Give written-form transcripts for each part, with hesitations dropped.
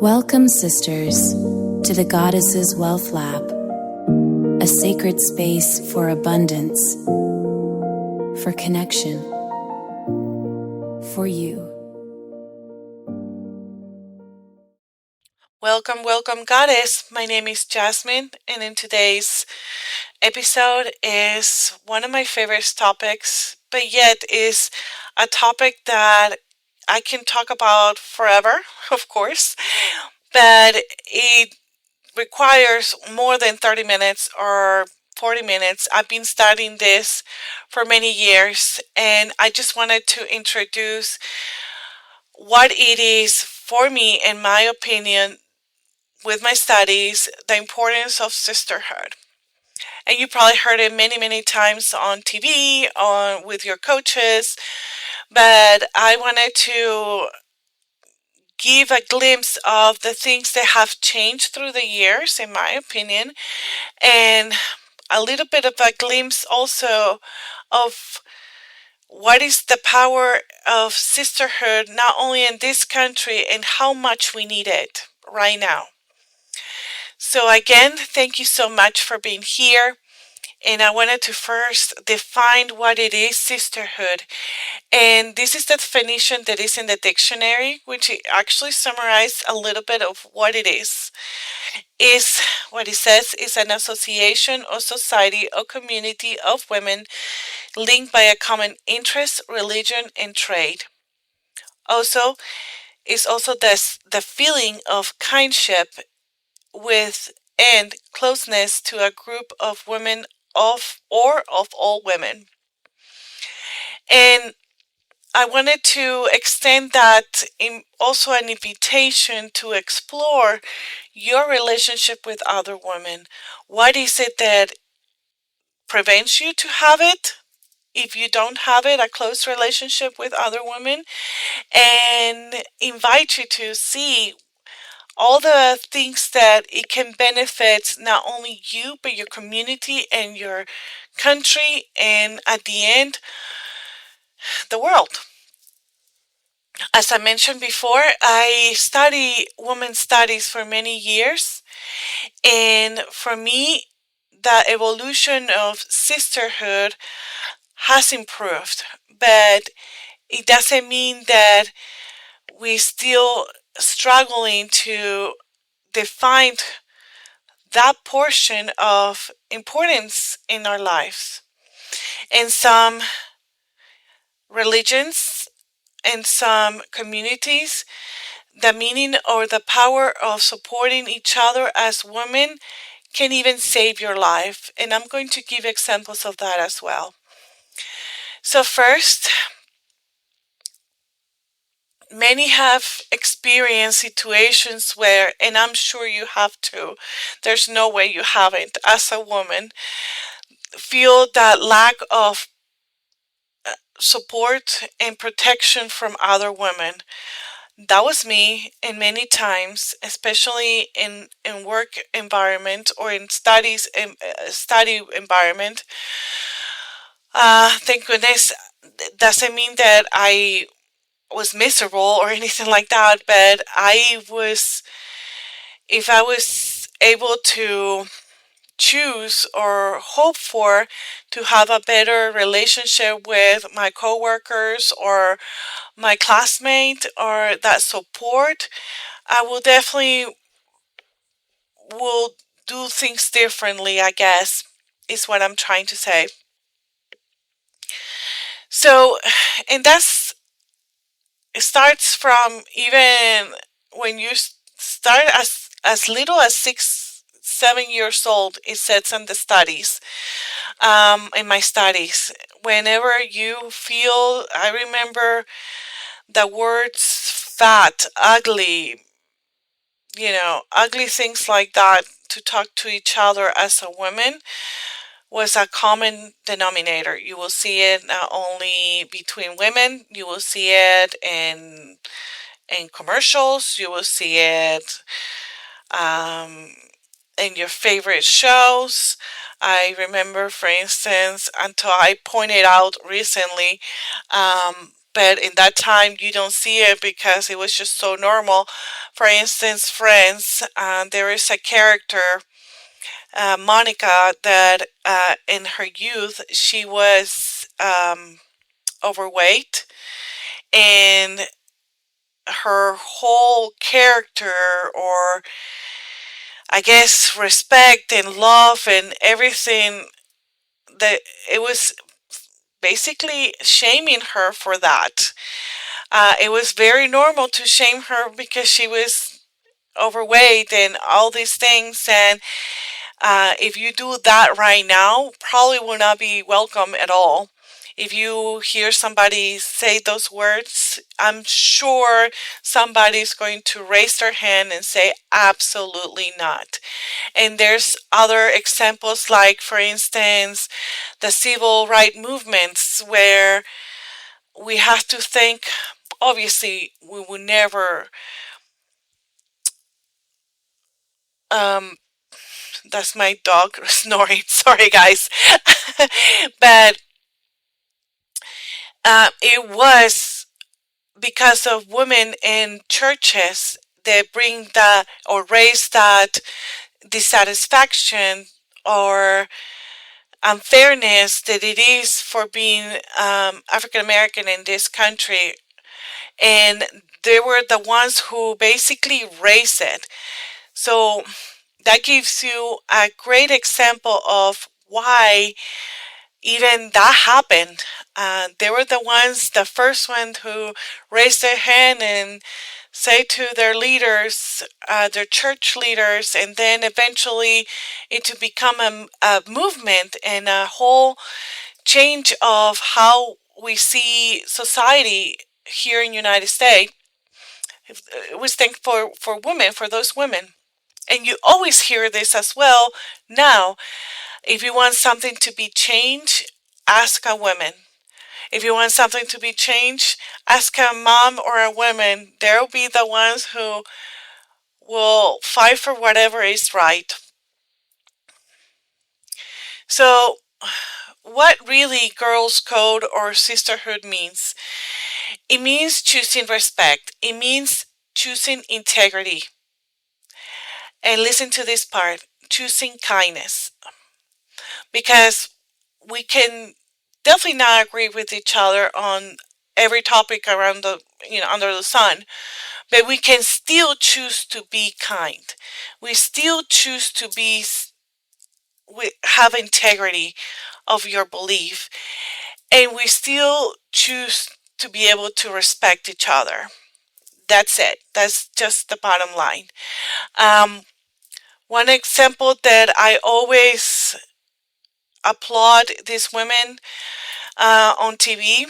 Welcome, sisters, to the Goddess's Wealth Lab, a sacred space for abundance, for connection, for you. Welcome, Goddess. My name is Jasmine, and in today's episode is one of my favorite topics, but yet is a topic that I can talk about forever, of course, but it requires more than 30 minutes or 40 minutes. I've been studying this for many years, and I just wanted to introduce what it is for me, in my opinion, with my studies, the importance of sisterhood. And you probably heard it many times on TV, on with your coaches, but I wanted to give a glimpse of the things that have changed through the years, in my opinion, and a little bit of a glimpse also of what is the power of sisterhood, not only in this country, and how much we need it right now. So again, thank you so much for being here. And I wanted to first define what it is, sisterhood. And this is the definition that is in the dictionary, which actually summarizes a little bit of what it is. Is what it says is an association or society or community of women linked by a common interest, religion, and trade. Also, is also the feeling of kindship with and closeness to a group of women of all women. And I wanted to extend that in also an invitation to explore your relationship with other women. What is it that prevents you to have it? If you don't have it, a close relationship with other women, and invite you to see all the things that it can benefit not only you, but your community and your country, and at the end, the world. As I mentioned before, I study women's studies for many years, and for me, the evolution of sisterhood has improved, but it doesn't mean that we're still struggling to define that portion of importance in our lives. In some religions and some communities, the meaning or the power of supporting each other as women can even save your life. And I'm going to give examples of that as well. So first, many have experienced situations where, and I'm sure you have too, there's no way you haven't, as a woman, feel that lack of support and protection from other women. That was me, and many times, especially in work environment or in study environment. Thank goodness, doesn't mean that I was miserable or anything like that, but if I was able to choose or hope for to have a better relationship with my coworkers or my classmate or that support, I will definitely will do things differently, I guess, is what I'm trying to say. So, and that's it starts from even when you start as little as 6 7 years old. It says in the studies, in my studies, whenever you feel, I remember the words fat, ugly, ugly things like that to talk to each other as a woman was a common denominator. You will see it not only between women, you will see it in commercials, you will see it um, in your favorite shows. I remember, for instance, until I pointed out recently, but in that time you don't see it because it was just so normal. For instance, Friends, there is a character, Monica, that in her youth she was overweight, and her whole character, or I guess respect and love and everything, that it was basically shaming her for that. It was very normal to shame her because she was overweight and all these things. And if you do that right now, probably will not be welcome at all. If you hear somebody say those words, I'm sure somebody's going to raise their hand and say, absolutely not. And there's other examples, like, for instance, the civil rights movements, where we have to think, obviously, we will never, um, that's my dog snoring, sorry guys. But it was because of women in churches that bring that or raise that dissatisfaction or unfairness that it is for being African American in this country. And they were the ones who basically raised it. So that gives you a great example of why even that happened. They were the ones, the first one who raised their hand and say to their leaders, their church leaders, and then eventually it to become a movement and a whole change of how we see society here in the United States. It was thankful for women, for those women. And you always hear this as well now. If you want something to be changed, ask a woman. If you want something to be changed, ask a mom or a woman. They'll be the ones who will fight for whatever is right. So, what really Girls Code or Sisterhood means? It means choosing respect. It means choosing integrity. And listen to this part, choosing kindness. Because we can definitely not agree with each other on every topic around the, under the sun, but we can still choose to be kind. We still choose to be, we have integrity of your belief, and we still choose to be able to respect each other. That's it. That's just the bottom line. Um, One example that I always applaud these women on TV,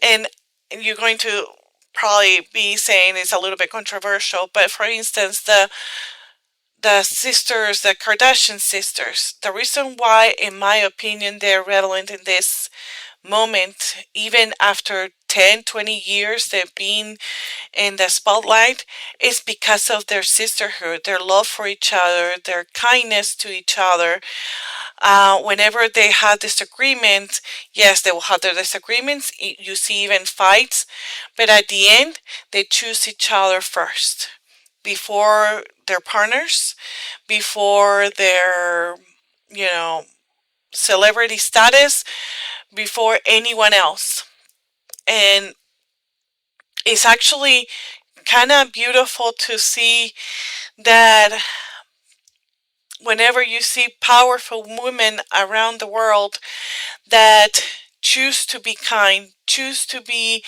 and you're going to probably be saying it's a little bit controversial, but for instance, the sisters, the Kardashian sisters, the reason why, in my opinion, they're relevant in this moment, even after 10, 20 years they've been in the spotlight, is because of their sisterhood, their love for each other, their kindness to each other. Whenever they have disagreements, yes, they will have their disagreements. You see even fights, but at the end, they choose each other first, before their partners, before their, you know, celebrity status, before anyone else. And it's actually kind of beautiful to see that whenever you see powerful women around the world that choose to be kind, choose to be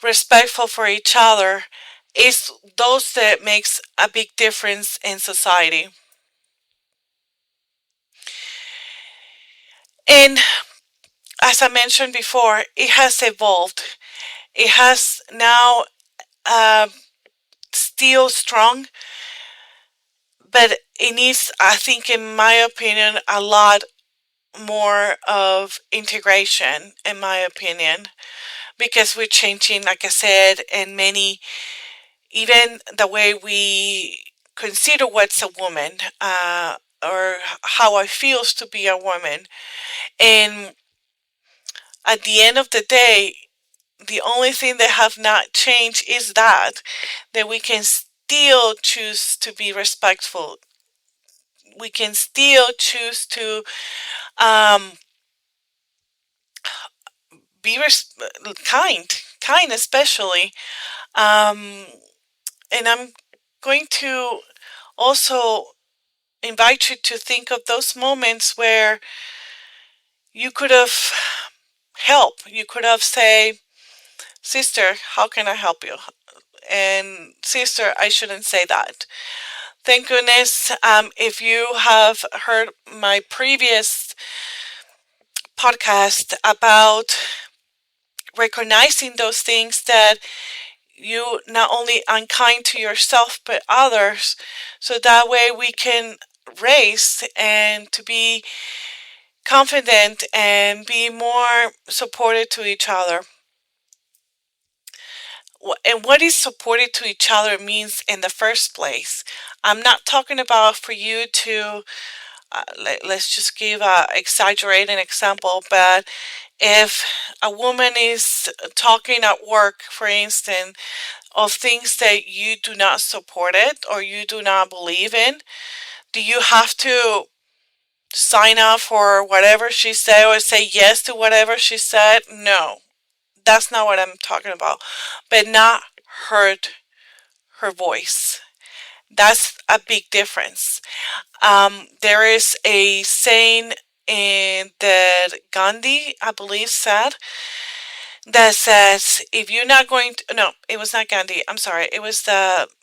respectful for each other, it's those that makes a big difference in society. And as I mentioned before, it has evolved. It has now still strong, but it needs, I think, in my opinion, a lot more of integration, in my opinion, because we're changing, like I said, in many, even the way we consider what's a woman, or how it feels to be a woman. And at the end of the day, the only thing that have not changed is that we can still choose to be respectful. We can still choose to um, be kind especially. Um, and I'm going to also invite you to think of those moments where you could have helped. You could have say, "Sister, how can I help you?" And "Sister, I shouldn't say that." Thank goodness, if you have heard my previous podcast about recognizing those things that you not only unkind to yourself but others, so that way we can raise and to be confident and be more supported to each other. And what is supported to each other means in the first place. I'm not talking about for you to let's just give a exaggerated example, but if a woman is talking at work, for instance, of things that you do not support it or you do not believe in, do you have to sign up for whatever she said or say yes to whatever she said? No, that's not what I'm talking about. But not hurt her voice. That's a big difference. There is a saying in that Gandhi, I believe, said that says, if you're not going to, no, it was not Gandhi. I'm sorry. It was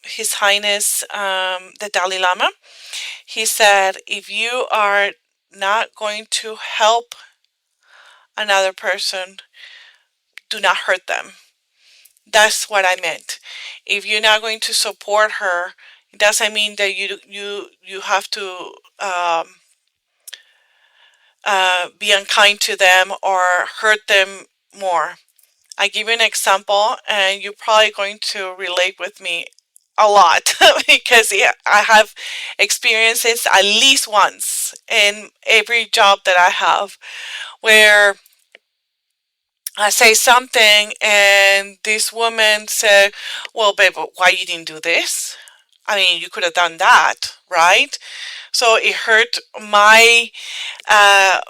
His Highness, the Dalai Lama. He said, if you are not going to help another person, do not hurt them. That's what I meant. If you're not going to support her, it doesn't mean that you have to be unkind to them or hurt them more. I give you an example, and you're probably going to relate with me a lot because yeah, I have experiences at least once in every job that I have where I say something and this woman said, "Well, babe, why you didn't do this? I mean, you could have done that, right?" So it hurt my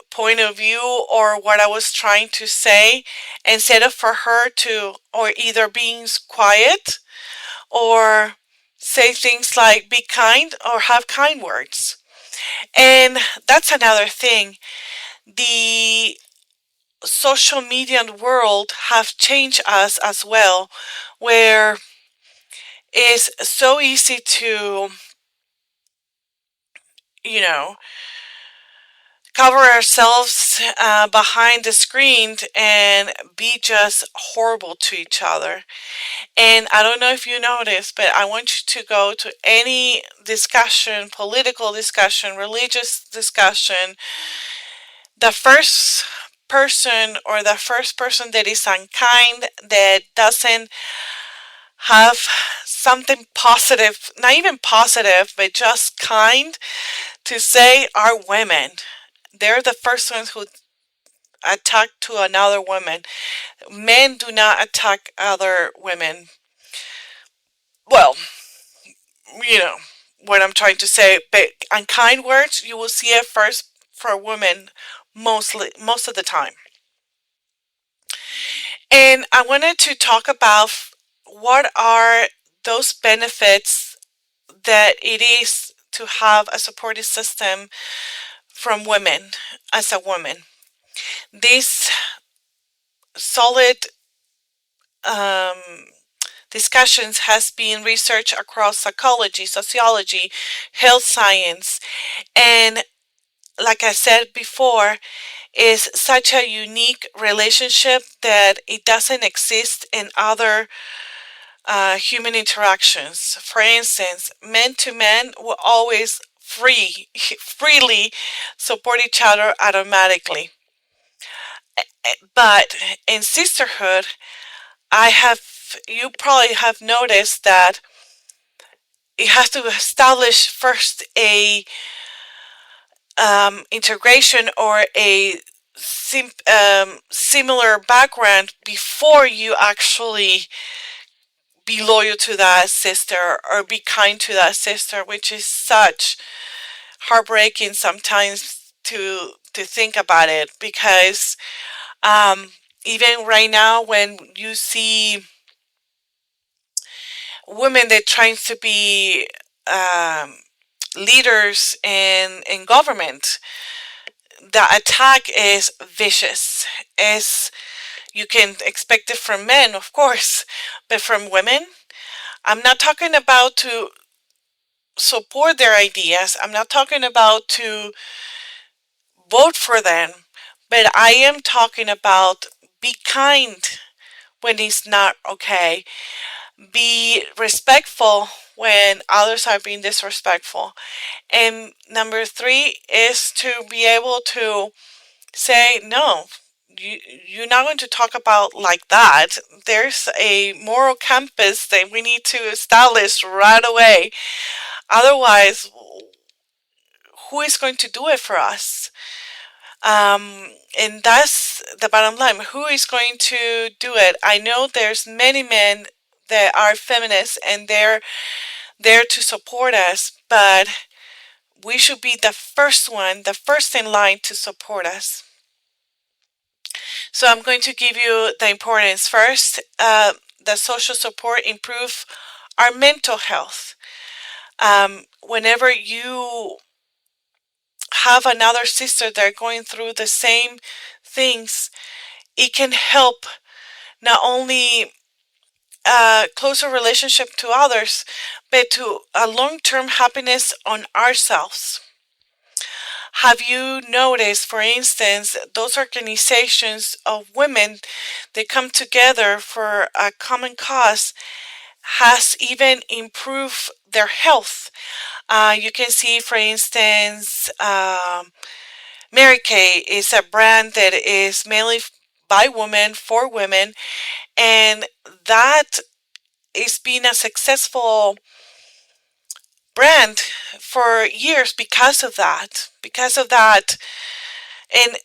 point of view or what I was trying to say, instead of for her to or either being quiet or say things like be kind or have kind words. And that's another thing. The social media world have changed us as well, where it's so easy to, you know, cover ourselves behind the screen and be just horrible to each other. And I don't know if you noticed, but I want you to go to any discussion, political discussion, religious discussion, the first person that is unkind, that doesn't have something positive, not even positive, but just kind to say, are women. They're the first ones who attack to another woman. Men do not attack other women. Well, you know what I'm trying to say, but unkind words you will see it first for women most of the time. And I wanted to talk about what are those benefits that it is to have a supportive system from women as a woman. These solid um, discussions has been researched across psychology, sociology, health science, and like I said before, is such a unique relationship that it doesn't exist in other human interactions. For instance, men to men will always freely support each other automatically. But in sisterhood, you probably have noticed that it has to establish first a integration or a similar background before you actually be loyal to that sister or be kind to that sister, which is such heartbreaking sometimes to think about it, because um, even right now when you see women that trying to be um, leaders in government, the attack is vicious. As you can expect it from men, of course, but from women, I'm not talking about to support their ideas. I'm not talking about to vote for them, but I am talking about be kind when it's not okay. Be respectful when others are being disrespectful. And number three is to be able to say, no, you're not going to talk about like that. There's a moral compass that we need to establish right away. Otherwise, who is going to do it for us? And that's the bottom line. Who is going to do it? I know there's many men that are feminists and they're there to support us, but we should be the first one, the first in line to support us. So I'm going to give you the importance first. The social support improve our mental health. Whenever you have another sister that are going through the same things, it can help not only a closer relationship to others, but to a long-term happiness on ourselves. Have you noticed, for instance, those organizations of women that come together for a common cause has even improved their health? You can see, for instance, Mary Kay is a brand that is mainly by women for women, and that is being a successful brand for years because of that. Because of that, and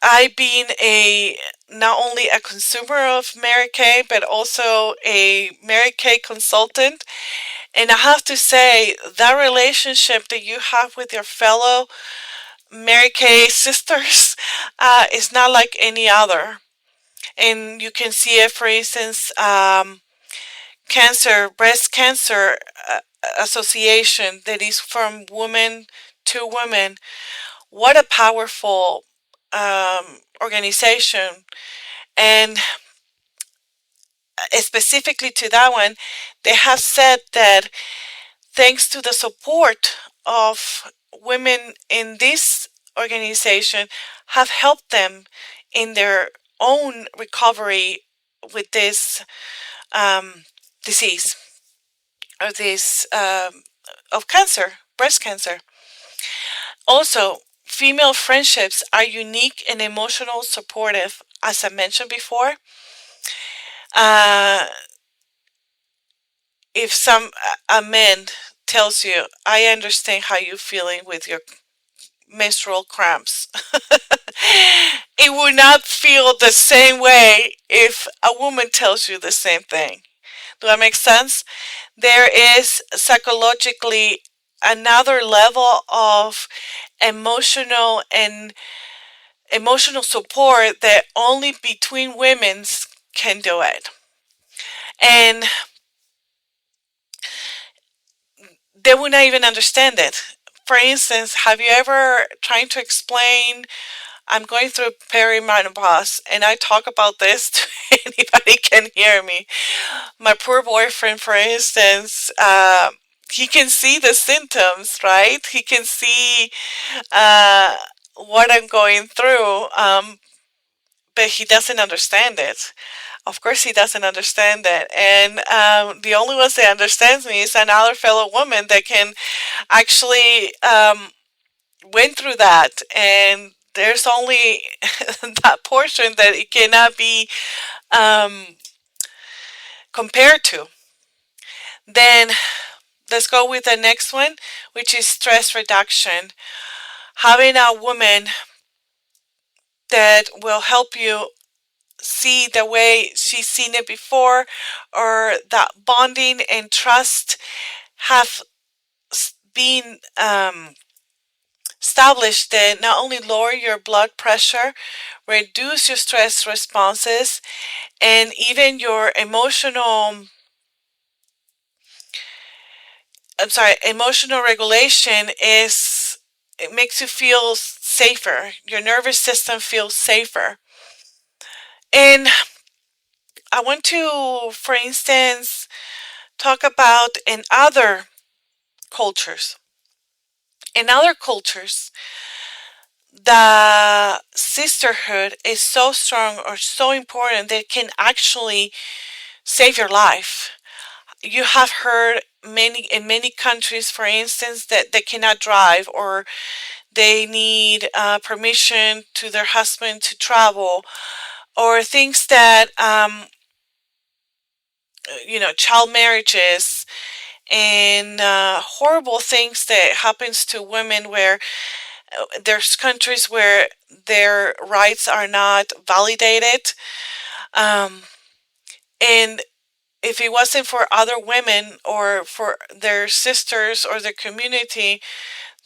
I being a not only a consumer of Mary Kay but also a Mary Kay consultant, and I have to say that relationship that you have with your fellow Mary Kay sisters is not like any other. And you can see it, for instance, breast cancer association that is from women to women. What a powerful organization. And specifically to that one, they have said that thanks to the support of women in this organization have helped them in their own recovery with this disease or this of cancer, breast cancer. Also, female friendships are unique and emotional supportive, as I mentioned before. Uh, if a man tells you, "I understand how you're feeling with your menstrual cramps," it would not feel the same way if a woman tells you the same thing. Do that make sense? There is psychologically another level of emotional and emotional support that only between women can do it. And they would not even understand it. For instance, have you ever tried to explain, I'm going through perimenopause, and I talk about this to anybody can hear me. My poor boyfriend, for instance, he can see the symptoms, right? He can see uh, what I'm going through, but he doesn't understand it. Of course, he doesn't understand it. And the only one that understands me is another fellow woman that can actually went through that. And there's only that portion that it cannot be um, compared to. Then let's go with the next one, which is stress reduction. Having a woman that will help you see the way she's seen it before, or that bonding and trust have been established that not only lower your blood pressure, reduce your stress responses, and even your emotional regulation is, it makes you feel safer. Your nervous system feels safer. And I want to, for instance, talk about cultures. In other cultures, the sisterhood is so strong or so important that it can actually save your life. You have heard in many countries, for instance, that they cannot drive, or they need permission to their husband to travel, or things that child marriages and horrible things that happens to women, where there's countries where their rights are not validated, um, and if it wasn't for other women or for their sisters or their community,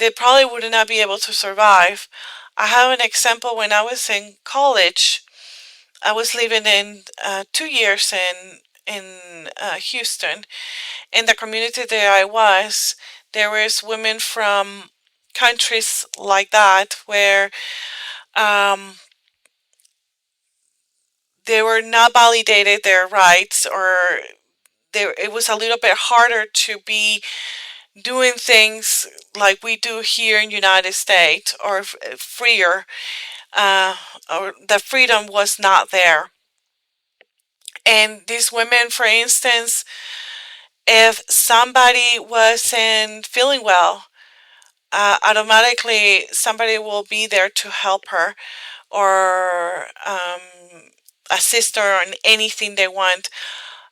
they probably would not be able to survive. I have an example. When I was in college, I was living in 2 years in Houston. In the community that I was, there was women from countries like that where um, they were not validated their rights, or it was a little bit harder to be doing things like we do here in United States, or freer, uh, or the freedom was not there. And these women, for instance, if somebody wasn't feeling well, automatically somebody will be there to help her, or assist her on anything they want.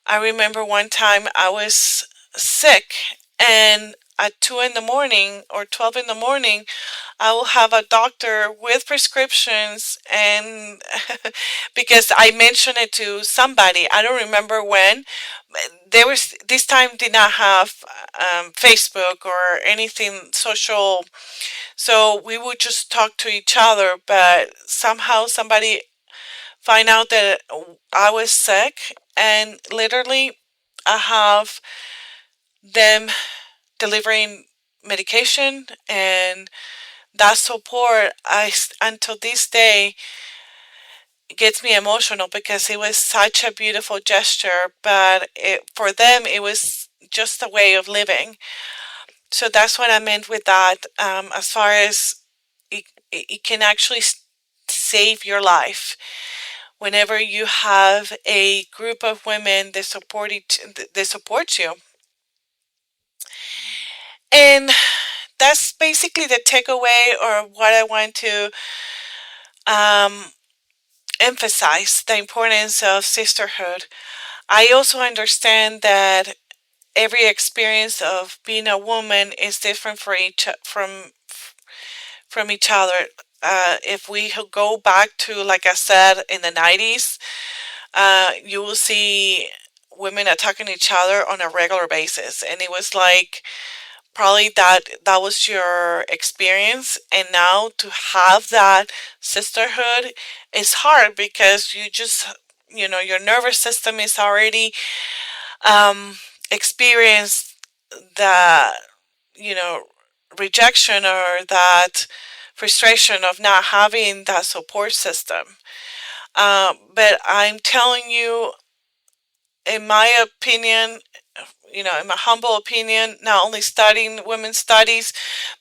I remember one time I was sick, and at 2 in the morning or 12 in the morning, I will have a doctor with prescriptions, and because I mentioned it to somebody, I don't remember when. There was, this time did not have Facebook or anything social, so we would just talk to each other. But somehow somebody find out that I was sick, and literally I have them delivering medication, and that support, until this day, gets me emotional, because it was such a beautiful gesture, but for them it was just a way of living. So that's what I meant with that, as far as it can actually save your life whenever you have a group of women that support you. And that's basically the takeaway, or what I want to um, emphasize: the importance of sisterhood. I also understand that every experience of being a woman is different for from each other. If we go back to, like I said, in the 90s, you will see women attacking each other on a regular basis, and it was like, probably that was your experience. And now to have that sisterhood is hard, because your nervous system is already um experienced the you know rejection, or that frustration of not having that support system. But I'm telling you, in my opinion, in my humble opinion, not only studying women's studies,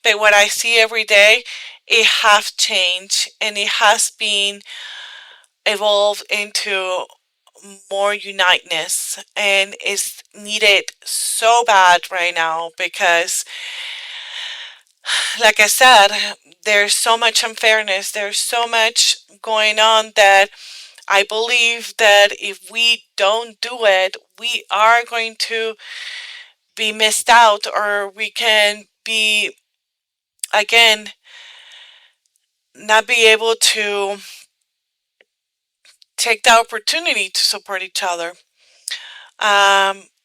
but what I see every day, it has changed, and it has been evolved into more uniteness, and is needed so bad right now, because, like I said, there's so much unfairness, there's so much going on, that I believe that if we don't do it, we are going to be missed out, or we can again, not be able to. take the opportunity to support each other.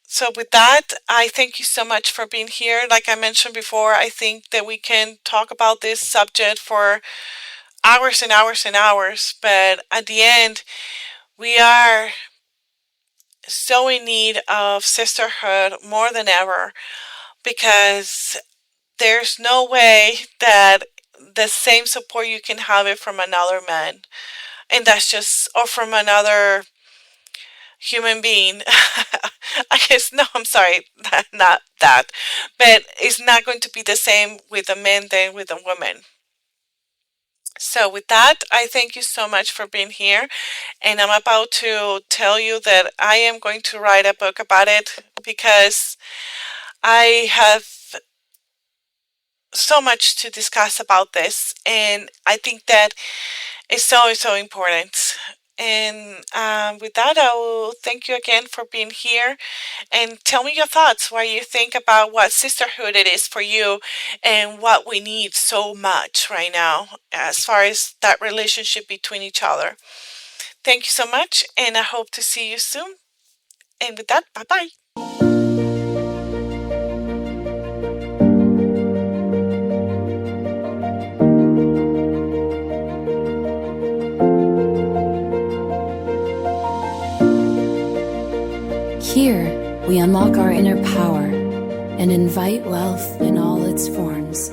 So with that, I thank you so much for being here. Like I mentioned before, I think that we can talk about this subject for hours and hours and hours, but at the end, we are so in need of sisterhood more than ever, because there's no way that the same support you can have it from another man, and that's just, or from another human being. I guess, no, I'm sorry, not that, but it's not going to be the same with a man than with a woman. So with that, I thank you so much for being here, and I'm about to tell you that I am going to write a book about it, because I have so much to discuss about this, and I think that it's so, so important. And with that, I will thank you again for being here, and tell me your thoughts, what you think about what sisterhood it is for you, and what we need so much right now as far as that relationship between each other. Thank you so much, and I hope to see you soon. And with that, bye bye. Here, we unlock our inner power and invite wealth in all its forms.